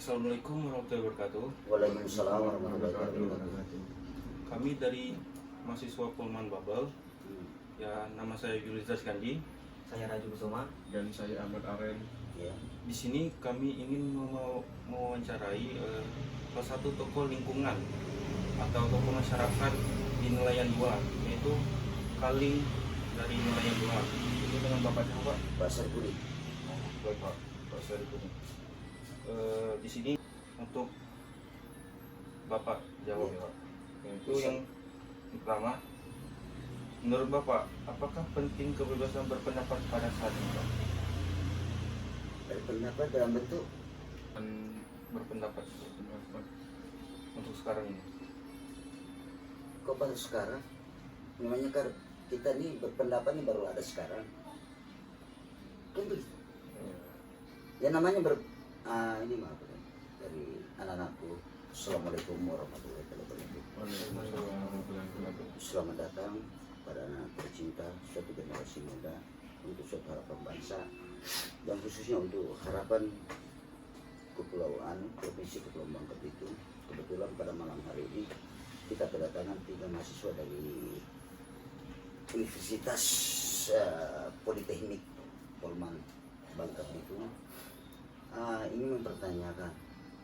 Assalamualaikum warahmatullahi wabarakatuh. Waalaikumsalam warahmatullahi wabarakatuh. Kami dari mahasiswa Polman Babel. Ya, nama saya Yulitas Kandi. Saya Raju Kusuma. Dan saya Ahmad Aren. Ya. Di sini kami ingin mewawancarai salah satu tokoh lingkungan atau tokoh masyarakat di Nelayan 2, yaitu Kaling dari Nelayan 2. Itu dengan Bapak siapa, Pak? Pak Sarpudi. Baik, Pak. Pak Sarpudi. Di sini untuk Bapak jawab, ya, Pak. Itu yang pertama, menurut Bapak, apakah penting kebebasan berpendapat pada saat ini, Pak? Berpendapat dalam bentuk Berpendapat untuk sekarang ini. kok baru sekarang? Namanya kan kita nih berpendapat nih baru ada sekarang. Kan begitu. Ya namanya ini maaf ya, dari anak-anakku. Assalamualaikum warahmatullahi wabarakatuh. Selamat datang pada anak tercinta suatu generasi muda untuk suatu harapan bangsa dan khususnya untuk harapan Kepulauan Provinsi Kepulauan Bangka Belitung. Kebetulan pada malam hari ini kita kedatangan 3 mahasiswa dari Universitas Politeknik Polman Bangka Belitung. Ini mempertanyakan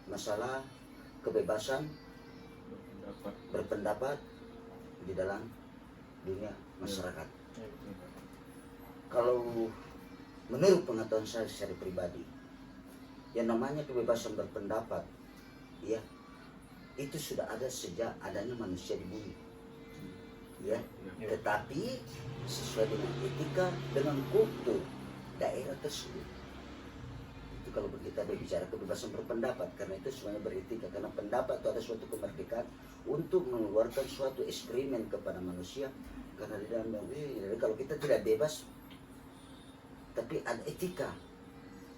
masalah kebebasan berpendapat di dalam dunia masyarakat. Kalau menurut pengetahuan saya secara pribadi, yang namanya kebebasan berpendapat, ya, itu sudah ada sejak adanya manusia di bumi, ya. Tetapi sesuai dengan etika, dengan kultur daerah tersebut. Itu kalau kita berbicara kebebasan berpendapat, karena itu semuanya beretika, karena pendapat itu ada suatu kemerdekaan untuk mengeluarkan suatu eksperimen kepada manusia. Karena di dalam jadi kalau kita tidak bebas, tapi ada etika,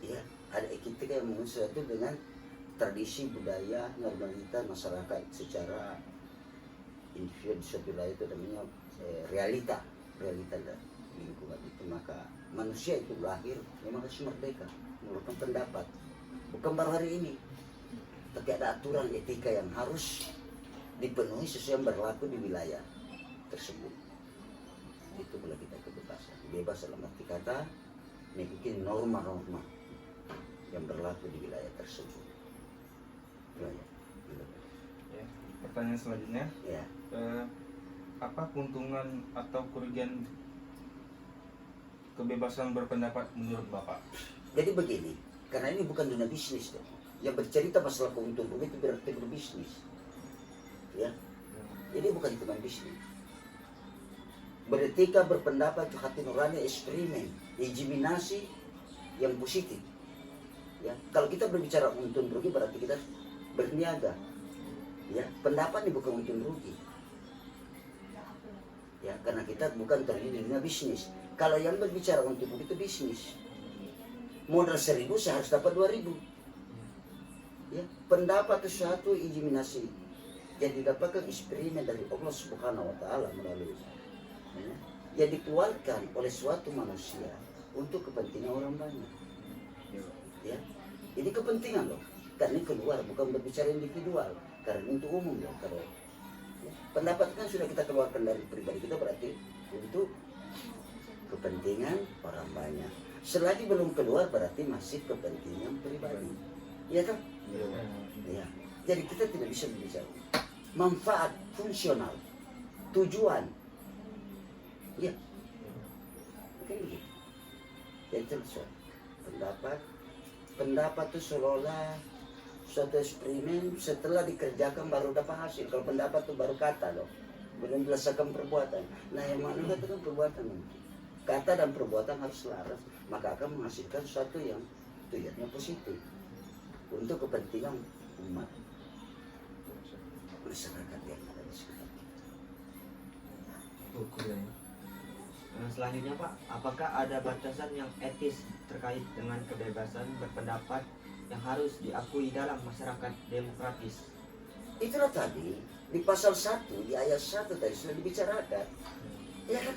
ya, ada etika yang sesuatu dengan tradisi budaya normalitas masyarakat secara individu di suatu wilayah, itu namanya realita lingkungan itu. Maka manusia itu lahir memang harus merdeka mengeluarkan pendapat, bukan baru hari ini, tapi ada aturan etika yang harus dipenuhi sesuai yang berlaku di wilayah tersebut. Itu kalau kita kebebasan, bebas dalam arti kata mengikuti norma-norma yang berlaku di wilayah tersebut. Ya. Pertanyaan selanjutnya, Ya. apa keuntungan atau kerugian kebebasan berpendapat menurut Bapak? Jadi begini, karena ini bukan dunia bisnis dong. Yang bercerita masalah keuntungan itu berarti berbisnis, ya. Jadi bukan cuma bisnis. Beretika berpendapat itu hati nurani, eksperimen, eliminasi yang positif. Ya, kalau kita berbicara untung rugi berarti kita berniaga. Ya, pendapat ini bukan untung rugi. Ya, karena kita bukan terjadi di dunia bisnis. Kalau yang berbicara untung rugi itu bisnis. Modal 1.000 saya harus dapat 2.000. Ya, pendapat itu suatu eliminasi yang didapatkan eksperimen dari Allah Subhanahu wa taala melalui yang dikeluarkan oleh suatu manusia untuk kepentingan orang banyak. Ya, ini kepentingan loh. Karena ini keluar bukan berbicara individual, karena untuk umum loh. Kalau ya, pendapat kan sudah kita keluarkan dari pribadi kita berarti untuk kepentingan orang banyak. Selagi belum keluar berarti masih kepentingan pribadi. Ya kan? Ya. Jadi kita tidak bisa berbicara manfaat fungsional, tujuan. Ya. Oke begitu. Jadi terus pendapat itu seolah suatu eksperimen, setelah dikerjakan baru dapat hasil. Kalau pendapat itu baru kata loh, belum berdasarkan perbuatan. Nah yang mana itu kan perbuatan. Kata dan perbuatan harus selaras, maka akan menghasilkan sesuatu yang tujuannya positif untuk kepentingan umat masyarakat yang ada di sekitar kita. Selanjutnya Pak, apakah ada batasan yang etis terkait dengan kebebasan berpendapat yang harus diakui dalam masyarakat demokratis? Itulah tadi di pasal 1 di ayat 1 tadi sudah dibicarakan, ya kan?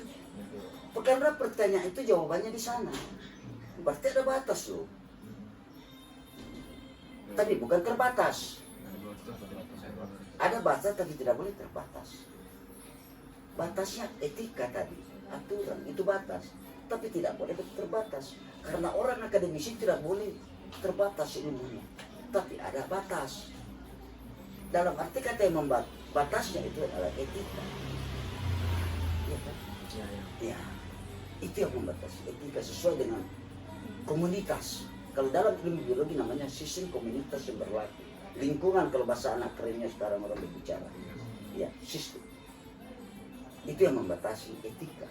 Karena pertanyaan itu jawabannya di sana. Berarti ada batas loh. tapi bukan terbatas. Ada batas tapi tidak boleh terbatas. Batasnya etika tadi, aturan itu batas, tapi tidak boleh terbatas. Karena orang akademisi tidak boleh terbatas ilmunya, tapi ada batas. Dalam arti kata yang batasnya itu adalah etika. Ya, kan? Ya, itu yang membatasi etika sesuai dengan komunitas. Kalau dalam ilmu biologi namanya sistem komunitas yang berlaku. Lingkungan kalau bahasa anak kerennya sekarang orang berbicara. Ya, sistem. Itu yang membatasi etika.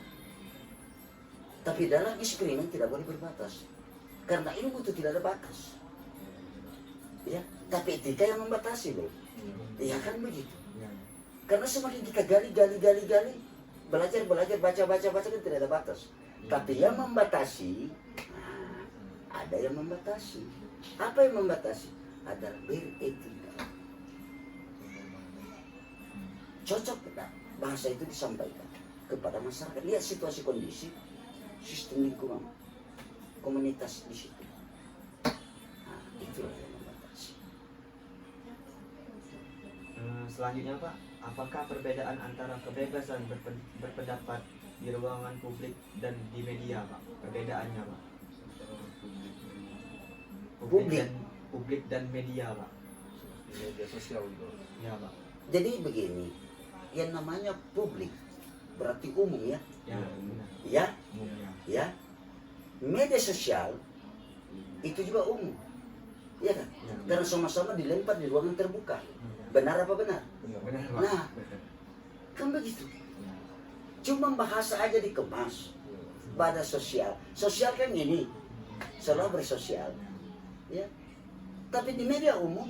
Tapi dalam eksperimen tidak boleh berbatas. Karena ilmu itu tidak ada batas. Ya, tapi etika yang membatasi loh. Iya kan begitu. Karena semakin kita gali, belajar, baca kan tidak ada batas. Tapi yang membatasi, ada yang membatasi. Apa yang membatasi? Adalah beretika. Cocok tidak bahasa itu disampaikan kepada masyarakat. Lihat situasi kondisi, sistem lingkungan, komunitas di situ. Nah, itulah yang membatasi. Selanjutnya Pak, apakah perbedaan antara kebebasan berpendapat di ruangan publik dan di media Pak? Perbedaannya Pak? Publik dan media Pak. Di media sosial itu. Ya Pak. Jadi begini, yang namanya publik berarti umum ya. Ya, benar. Ya, Umum, ya. ya. Media sosial itu juga umum. Ya kan? Ya. Karena sama-sama dilempar di ruangan terbuka. Benar apa benar? Benar Pak. Nah, kan begitu. Cuma bahasa aja dikemas. Pada sosial. Sosial kan ini. Selalu bersosial. Ya. Tapi di media umum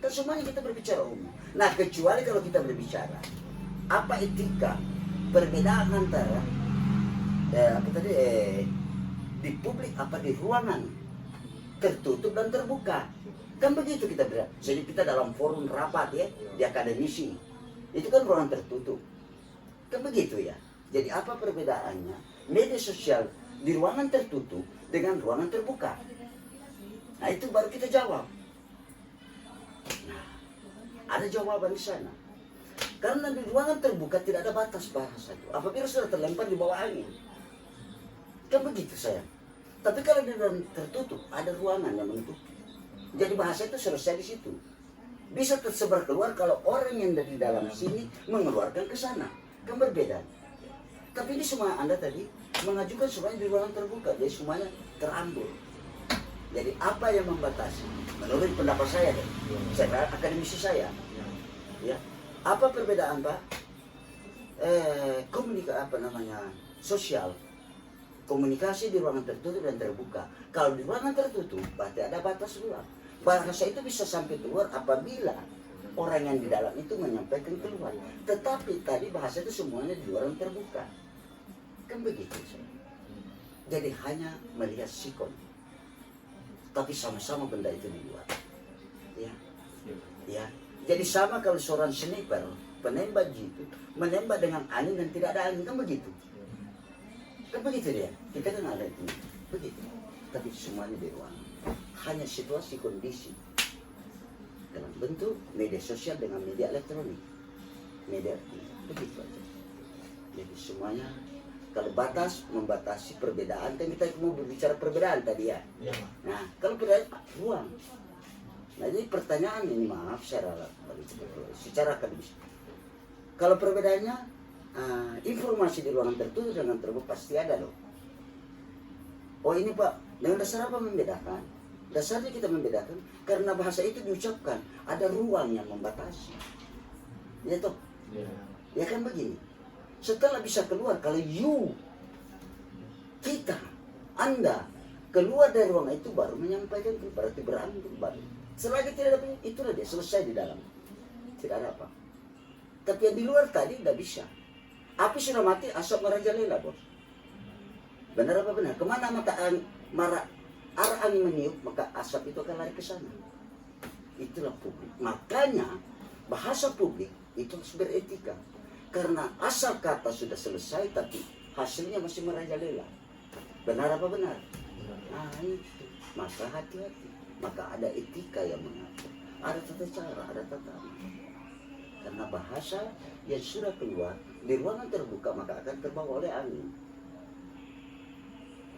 kan semuanya kita berbicara umum. Nah, kecuali kalau kita berbicara apa etika perbedaan antara di publik apa di ruangan tertutup dan terbuka. Kan begitu kita bilang. Jadi kita dalam forum rapat ya di akademisi. Itu kan ruangan tertutup. Kan begitu ya. Jadi apa perbedaannya? Media sosial di ruangan tertutup dengan ruangan terbuka. Nah, itu baru kita jawab. Nah, ada jawaban di sana. Karena di ruangan terbuka tidak ada batas bahasa itu. Apabila sudah terlempar di bawah angin. Kan begitu sayang. Tapi kalau di dalam tertutup, ada ruangan yang menutup. Jadi bahasa itu selesai di situ. Bisa tersebar keluar kalau orang yang dari dalam sini mengeluarkan ke sana. Kan berbeda. Tapi ini semua Anda tadi mengajukan semuanya di ruangan terbuka. Jadi semuanya terambul. Jadi apa yang membatasi? Menurut pendapat saya, saya akademisi saya, ya. Apa perbedaan Pak? Sosial. Komunikasi di ruangan tertutup dan terbuka. Kalau di ruangan tertutup, berarti ada batas luar. Bahasa itu bisa sampai keluar apabila orang yang di dalam itu menyampaikan keluar. Tetapi tadi bahasa itu semuanya di ruangan terbuka. Kan begitu. Jadi hanya melihat sikon. Tapi sama-sama benda itu di luar. Ya. Ya. Jadi sama kalau seorang sniper, penembak jitu, menembak dengan angin dan tidak ada angin, kan begitu. Kan begitu dia. Kita kan ada itu. Begitu. Tapi semuanya di ruang. Hanya situasi kondisi. Dalam bentuk media sosial dengan media elektronik. Media begitu aja. Jadi semuanya kalau batas membatasi perbedaan, kan kita mau berbicara perbedaan tadi ya. Ya, Nah, kalau perbedaan ruang. Nah, jadi pertanyaan ini maaf secara akademis. Kalau perbedaannya informasi di ruangan tertutup dengan terbuka pasti ada loh. Oh ini Pak, dengan dasar apa membedakan? Dasarnya kita membedakan karena bahasa itu diucapkan ada ruang yang membatasi. Ya toh? Ya kan begini. Setelah bisa keluar, kalau kita, Anda keluar dari ruang itu baru menyampaikan itu berarti berantem baru. Selagi tidak ada itulah dia selesai di dalam. Tidak ada apa. Tapi yang di luar tadi tidak bisa. Api sudah mati, asap merajalela bos. Benar apa benar? Kemana arah angin meniup, maka asap itu akan lari ke sana. Itulah publik. Makanya bahasa publik itu harus beretika. Karena asal kata sudah selesai, tapi hasilnya masih merajalela. Benar apa benar? Nah itu. Maka hati-hati. maka ada etika yang mengatur, ada tata cara, ada tatanan. Karena bahasa yang sudah keluar di ruangan terbuka maka akan terbawa oleh angin.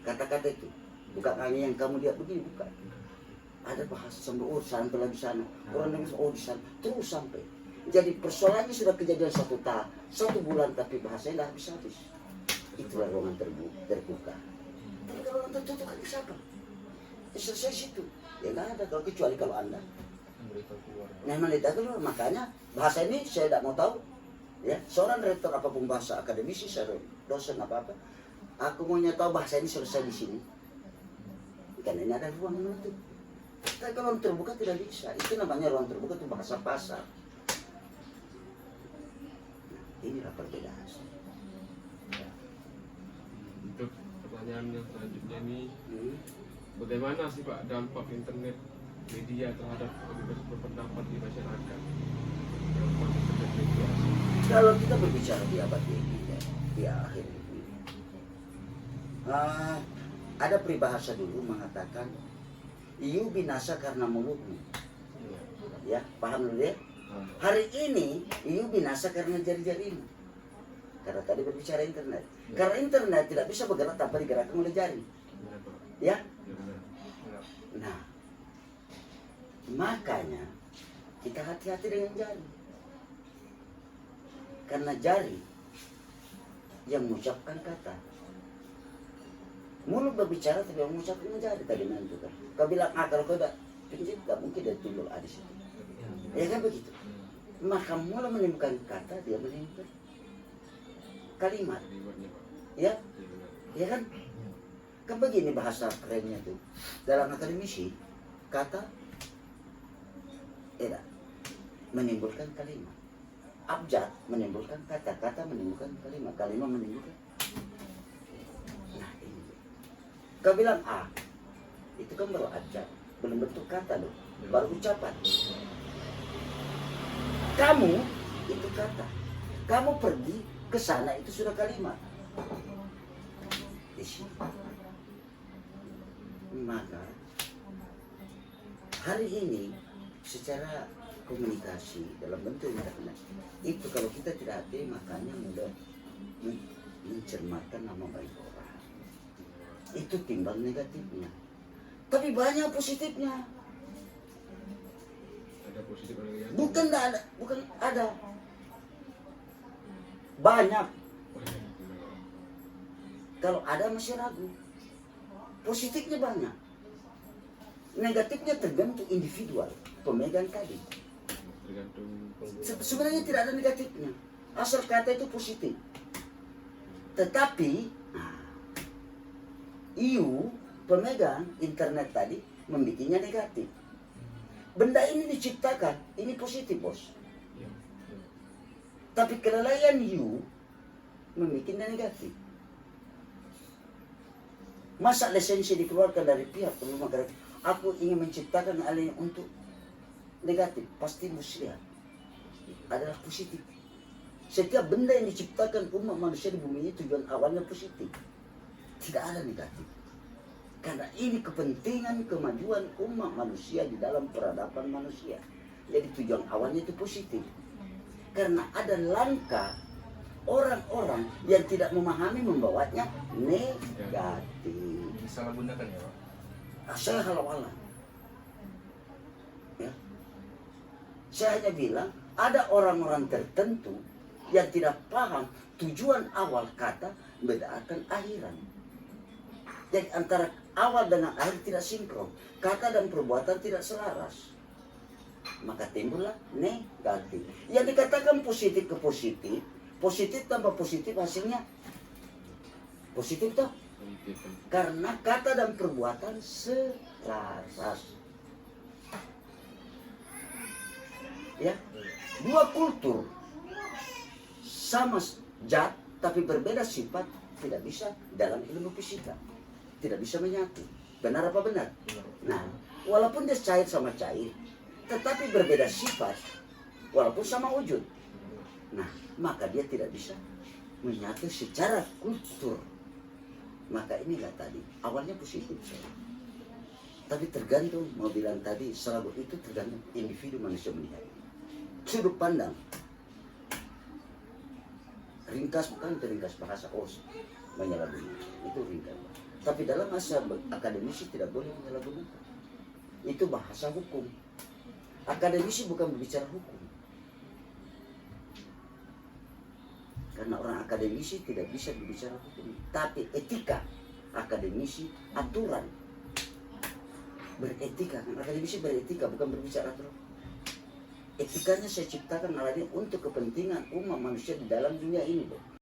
Kata-kata itu bukan angin yang kamu lihat begini, bukan. Ada bahasa sampai sampai lagi sana, orang dengar di sana, terus sampai. Jadi persoalannya sudah kejadian 1 bulan tapi bahasanya tidak habis-habis. Itulah ruangan terbuka. Tapi kalau ruangan tertutup kan bisa apa? Ya selesai situ. Ya nggak ada kalau kecuali kalau Anda memang tidak keluar. Makanya bahasa ini saya tidak mau tahu. Ya, seorang rektor apapun bahasa akademisi, dosen apa-apa, aku maunya tahu bahasa ini selesai di sini. Karena ini ada ruang menutup. Tapi kalau ruang terbuka tidak bisa. Itu namanya ruang terbuka itu bahasa pasar. Nah, inilah perbedaan. Untuk pertanyaan yang selanjutnya ini, bagaimana sih Pak dampak internet media terhadap kebebasan berpendapat di masyarakat? Dampak internet media. Kalau kita berbicara di abad ini, di akhir ini, ada peribahasa dulu mengatakan, "Iu binasa karena mulutmu." Ya, paham dulu ya? Hari ini, iu binasa karena jari-jarimu. Karena tadi berbicara internet. Karena internet tidak bisa bergerak tanpa digerakkan oleh jari. Ya? Nah, makanya kita hati-hati dengan jari. Karena jari yang mengucapkan kata. Mulut berbicara tapi yang mengucapkan jari tadi menentukan. Kau bilang, kalau kau tidak pinjit, tak mungkin dia tunduk di situ. Ya kan begitu. Maka mulai menimbulkan kata, dia menimbulkan kalimat. Ya? Ya kan? Kan begini bahasa kerennya tuh. Dalam akademisi, kata menimbulkan kalimat. Abjad menimbulkan kata, kata menimbulkan kalimat, kalimat menimbulkan. Nah ini. Kau bilang A, itu kan baru abjad, belum bentuk kata loh, baru ucapan. Kamu itu kata, kamu pergi ke sana itu sudah kalimat. Di sini. Maka hari ini secara komunikasi dalam bentuk internet itu kalau kita tidak hati makanya mudah mencermatkan nama baik orang. Itu timbang negatifnya. Tapi banyak positifnya. Ada positif, ada negatif. Bukan ada. Banyak. Kalau ada masih ragu. Positifnya banyak. Negatifnya tergantung individual pemegang tadi. Tergantung Sebenarnya tidak ada negatifnya. Asal kata itu positif. Tetapi IU pemegang internet tadi membikinnya negatif. Benda ini diciptakan, ini positif bos. Tapi kelalaian IU membikinnya negatif. Masa lisensi dikeluarkan dari pihak pemerintah negara? Aku ingin menciptakan hal yang untuk negatif, pasti muslihat adalah positif. Setiap benda yang diciptakan umat manusia di bumi ini tujuan awalnya positif, tidak ada negatif. Karena ini kepentingan kemajuan umat manusia di dalam peradaban manusia. Jadi tujuan awalnya itu positif. Karena ada langkah orang-orang yang tidak memahami membawanya negatif. Disalahgunakan ya Pak? Saya halau-halau. Ya. Saya hanya bilang ada orang-orang tertentu yang tidak paham tujuan awal kata membedakan akhiran. Jadi antara awal dengan akhir tidak sinkron, kata dan perbuatan tidak selaras. Maka timbullah negatif. Yang dikatakan positif ke positif, positif tambah positif hasilnya positif toh. Karena kata dan perbuatan selaras. Ya, dua kultur sama zat tapi berbeda sifat tidak bisa dalam ilmu fisika, tidak bisa menyatu. Benar apa benar? Nah, walaupun dia cair sama cair, tetapi berbeda sifat, walaupun sama wujud. Nah, maka dia tidak bisa menyatu secara kultur. Maka inilah tadi awalnya positif. Tapi tergantung, mau bilang tadi, selalu itu tergantung individu manusia melihat. Sudut pandang. Ringkas bukan itu ringkas bahasa menyalahgunakan. Itu ringkas. Tapi dalam masa akademisi tidak boleh menyalahgunakan. Itu bahasa hukum. Akademisi bukan berbicara hukum. Karena orang akademisi tidak bisa berbicara hukum. Tapi etika akademisi, aturan. Beretika, akademisi beretika bukan berbicara aturan. Etikanya saya ciptakan Allah ini untuk kepentingan umat manusia di dalam dunia ini, Bro.